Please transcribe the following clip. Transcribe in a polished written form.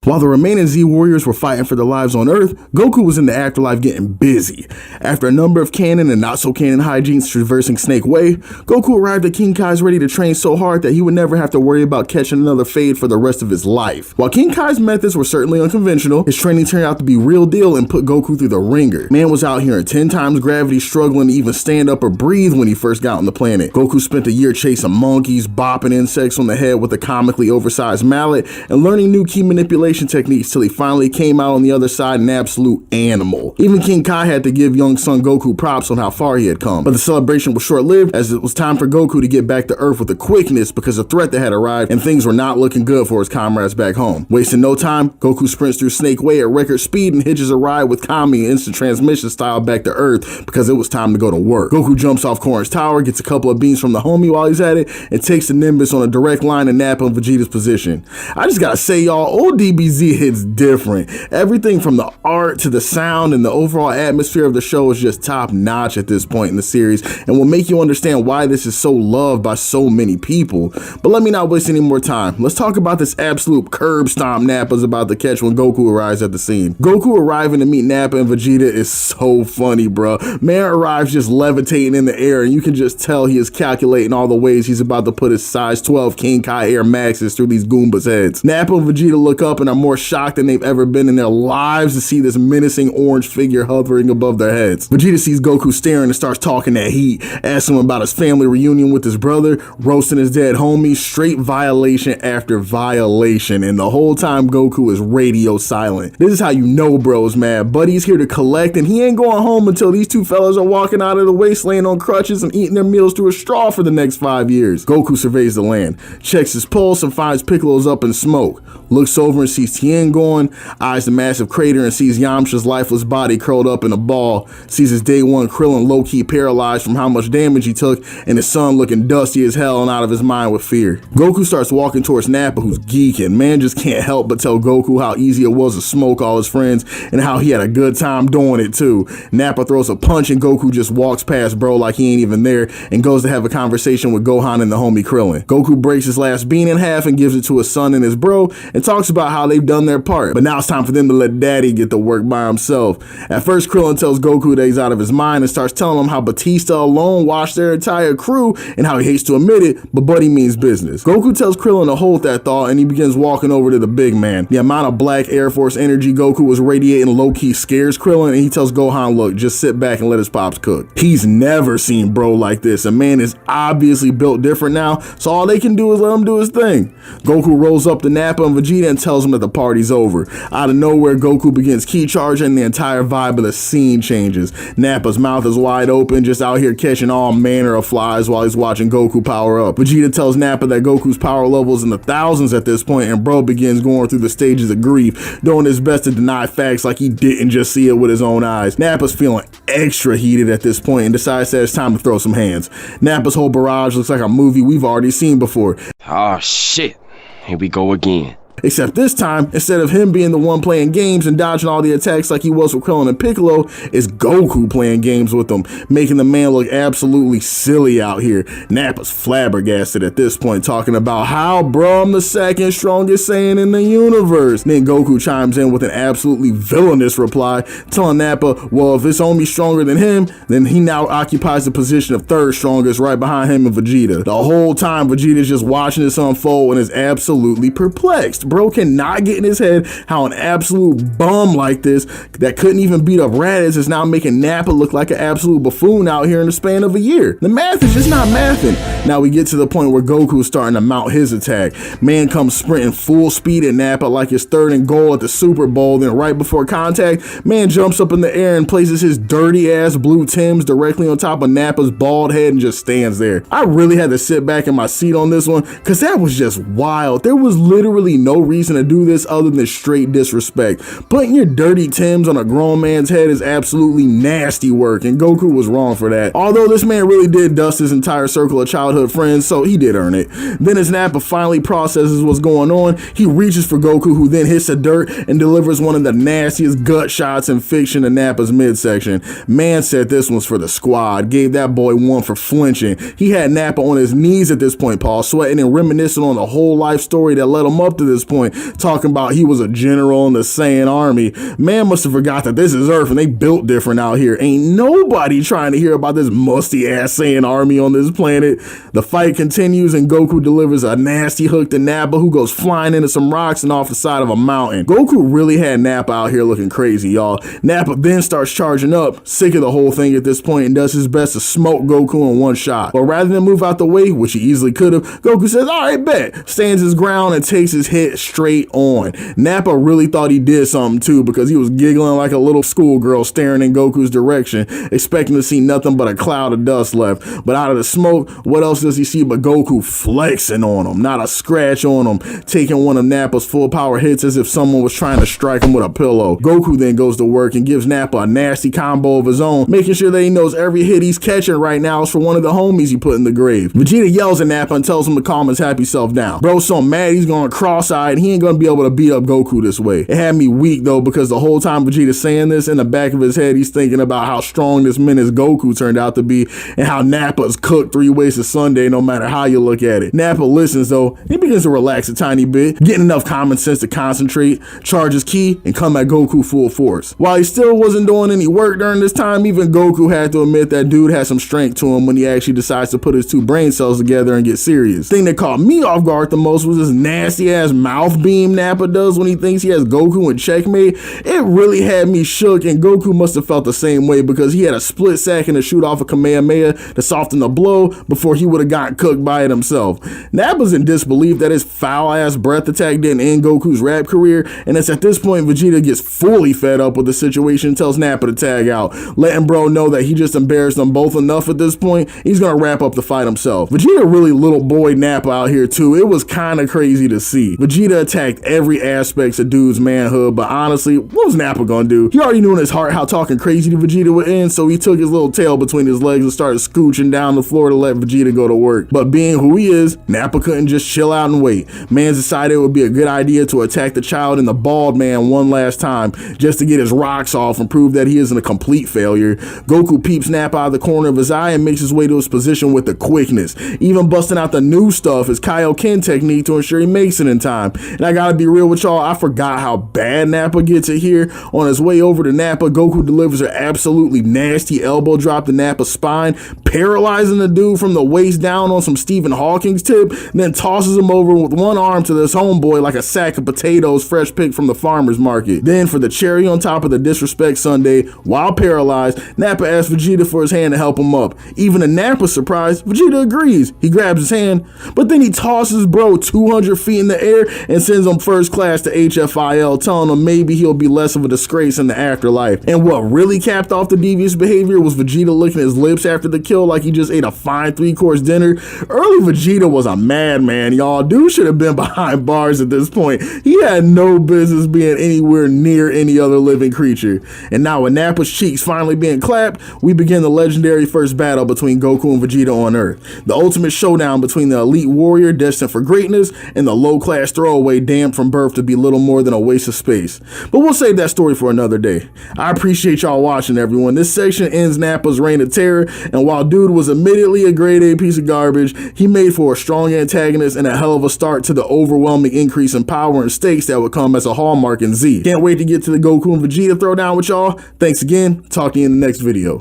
While the remaining Z warriors were fighting for their lives on Earth, Goku was in the afterlife getting busy. After a number of canon and not so canon hijinks traversing Snake Way, Goku arrived at King Kai's ready to train so hard that he would never have to worry about catching another fade for the rest of his life. While King Kai's methods were certainly unconventional, his training turned out to be real deal and put Goku through the ringer. Man was out here in 10 times gravity, struggling to even stand up or breathe when he first got on the planet. Goku spent a year chasing monkeys, bopping insects on the head with a comically oversized mallet, and learning new key manipulation techniques till he finally came out on the other side an absolute animal. Even King Kai had to give young son Goku props on how far he had come. But the celebration was short-lived, as it was time for Goku to get back to Earth with a quickness because a threat that had arrived and things were not looking good for his comrades back home. Wasting no time, Goku sprints through Snake Way at record speed and hitches a ride with Kami instant transmission style back to Earth because it was time to go to work. Goku jumps off Korin's tower, gets a couple of beams from the homie while he's at it, and takes the Nimbus on a direct line to Nappa and Vegeta's position. I just gotta say, y'all, old DBZ hits different. Everything from the art to the sound and the overall atmosphere of the show is just top notch at this point in the series and will make you understand why this is so loved by so many people. But let me not waste any more time. Let's talk about this absolute curb stomp Nappa's about to catch when Goku arrives at the scene. Goku arriving to meet Nappa and Vegeta is so funny, bro. Man arrives just levitating in the air and you can just tell he is calculating all the ways he's about to put his size 12 King Kai Air Maxes through these Goombas' heads. Nappa and Vegeta look up and are more shocked than they've ever been in their lives to see this menacing orange figure hovering above their heads. Vegeta sees Goku staring and starts talking that heat, asking him about his family reunion with his brother, roasting his dead homies, straight violation after violation, and the whole time Goku is radio silent. This is how you know bro's mad. Buddy's here to collect and he ain't going home until these two fellas are walking out of the wasteland on crutches and eating their meals through a straw for the next 5 years. Goku surveys the land, checks his pulse and finds Piccolo's up in smoke, looks over and sees Tien gone, eyes the massive crater and sees Yamcha's lifeless body curled up in a ball, sees his day one Krillin low-key paralyzed from how much damage he took, and his son looking dusty as hell and out of his mind with fear. Goku starts walking towards Nappa, who's geeking. Man just can't help but tell Goku how easy it was to smoke all his friends and how he had a good time doing it too. Nappa throws a punch and Goku just walks past bro like he ain't even there and goes to have a conversation with Gohan and the homie Krillin. Goku breaks his last bean in half and gives it to his son and his bro and talks about how they've done their part, but now it's time for them to let daddy get to work by himself. At first, Krillin tells Goku that he's out of his mind and starts telling him how Batista alone washed their entire crew and how he hates to admit it, but Buddy means business. Goku tells Krillin to hold that thought and he begins walking over to the big man. The amount of black Air Force energy Goku was radiating low-key scares Krillin, and he tells Gohan, look, just sit back and let his pops cook. He's never seen bro like this. A man is obviously built different now, so all they can do is let him do his thing. Goku rolls up to Nappa and Vegeta and tells him that the party's over. Out of nowhere, Goku begins key charging and the entire vibe of the scene changes. Nappa's mouth is wide open, just out here catching all manner of flies while he's watching Goku power up. Vegeta tells Nappa that Goku's power level is in the thousands at this point, and bro begins going through the stages of grief, doing his best to deny facts like he didn't just see it with his own eyes. Nappa's feeling extra heated at this point and decides that it's time to throw some hands. Nappa's whole barrage looks like a movie we've already seen before. Oh shit, here we go again. Except this time, instead of him being the one playing games and dodging all the attacks like he was with Krillin and Piccolo, it's Goku playing games with them, making the man look absolutely silly out here. Nappa's flabbergasted at this point, talking about how, bro, I'm the second strongest Saiyan in the universe. Then Goku chimes in with an absolutely villainous reply, telling Nappa, well, if it's only stronger than him, then he now occupies the position of third strongest right behind him and Vegeta. The whole time, Vegeta's just watching this unfold and is absolutely perplexed. Bro cannot get in his head how an absolute bum like this that couldn't even beat up Raditz is now making Nappa look like an absolute buffoon out here in the span of a year. The math is just not mathing. Now we get to the point where Goku is starting to mount his attack. Man comes sprinting full speed at Nappa like it's third and goal at the Super Bowl. Then right before contact, man jumps up in the air and places his dirty ass blue Timbs directly on top of Nappa's bald head and just stands there. I really had to sit back in my seat on this one because that was just wild. There was literally no reason to do this other than straight disrespect. Putting your dirty Timbs on a grown man's head is absolutely nasty work, and Goku was wrong for that. Although this man really did dust his entire circle of childhood friends, so he did earn it. Then as Nappa finally processes what's going on, he reaches for Goku, who then hits the dirt and delivers one of the nastiest gut shots in fiction to Nappa's midsection. Man said this one's for the squad, gave that boy one for flinching. He had Nappa on his knees at this point, Paul, sweating and reminiscing on the whole life story that led him up to this point, talking about he was a general in the Saiyan army. Man must have forgot that this is Earth and they built different out here. Ain't nobody trying to hear about this musty ass Saiyan army on this planet. The fight continues and Goku delivers a nasty hook to Nappa, who goes flying into some rocks and off the side of a mountain. Goku really had Nappa out here looking crazy, y'all. Nappa then starts charging up, sick of the whole thing at this point, and does his best to smoke Goku in one shot. But rather than move out the way, which he easily could have, Goku says, all right, bet, stands his ground and takes his hit straight on. Nappa really thought he did something too, because he was giggling like a little schoolgirl staring in Goku's direction, expecting to see nothing but a cloud of dust left. But out of the smoke, what else does he see but Goku flexing on him? Not a scratch on him, taking one of Nappa's full power hits as if someone was trying to strike him with a pillow. Goku then goes to work and gives Nappa a nasty combo of his own, making sure that he knows every hit he's catching right now is for one of the homies he put in the grave. Vegeta yells at Nappa and tells him to calm his happy self down. Bro's so mad he's going cross-eyed, he ain't gonna be able to beat up Goku this way. It had me weak though, because the whole time Vegeta's saying this, in the back of his head he's thinking about how strong this menace Goku turned out to be and how Nappa's cooked 3 ways to Sunday no matter how you look at it. Nappa listens though, he begins to relax a tiny bit, getting enough common sense to concentrate, charge his ki, and come at Goku full force. While he still wasn't doing any work during this time, even Goku had to admit that dude had some strength to him when he actually decides to put his 2 brain cells together and get serious. Thing that caught me off guard the most was this nasty ass mouth beam Nappa does when he thinks he has Goku in checkmate. It really had me shook, and Goku must have felt the same way, because he had a split second to shoot off a Kamehameha to soften the blow before he would have gotten cooked by it himself. Nappa's in disbelief that his foul ass breath attack didn't end Goku's rap career, and it's at this point Vegeta gets fully fed up with the situation and tells Nappa to tag out, letting bro know that he just embarrassed them both enough at this point. He's gonna wrap up the fight himself. Vegeta really little boy Nappa out here too. It was kind of crazy to see. Vegeta attacked every aspect of dude's manhood, but honestly, what was Nappa gonna do? He already knew in his heart how talking crazy to Vegeta would end, so he took his little tail between his legs and started scooching down the floor to let Vegeta go to work. But being who he is, Nappa couldn't just chill out and wait. Man decided it would be a good idea to attack the child and the bald man one last time, just to get his rocks off and prove that he isn't a complete failure. Goku peeps Nappa out of the corner of his eye and makes his way to his position with the quickness, even busting out the new stuff, his Kaioken technique, to ensure he makes it in time. And I gotta be real with y'all, I forgot how bad Nappa gets it here. On his way over to Nappa, Goku delivers an absolutely nasty elbow drop to Nappa's spine, paralyzing the dude from the waist down on some Stephen Hawking's tip, and then tosses him over with one arm to this homeboy like a sack of potatoes fresh picked from the farmer's market. Then for the cherry on top of the disrespect sundae, while paralyzed, Nappa asks Vegeta for his hand to help him up. Even to Nappa's surprise, Vegeta agrees. He grabs his hand, but then he tosses bro 200 feet in the air and sends him first class to HFIL, telling him maybe he'll be less of a disgrace in the afterlife. And what really capped off the devious behavior was Vegeta licking his lips after the kill like he just ate a fine 3-course dinner. Early Vegeta was a madman, y'all. Dude should have been behind bars at this point. He had no business being anywhere near any other living creature. And now with Nappa's cheeks finally being clapped, we begin the legendary first battle between Goku and Vegeta on Earth. The ultimate showdown between the elite warrior destined for greatness and the low-class throwaway damned from birth to be little more than a waste of space. But we'll save that story for another day. I appreciate y'all watching, everyone. This section ends Nappa's reign of terror, and while dude was admittedly a grade A piece of garbage, he made for a strong antagonist and a hell of a start to the overwhelming increase in power and stakes that would come as a hallmark in Z. Can't wait to get to the Goku and Vegeta throwdown with y'all. Thanks again. Talk to you in the next video.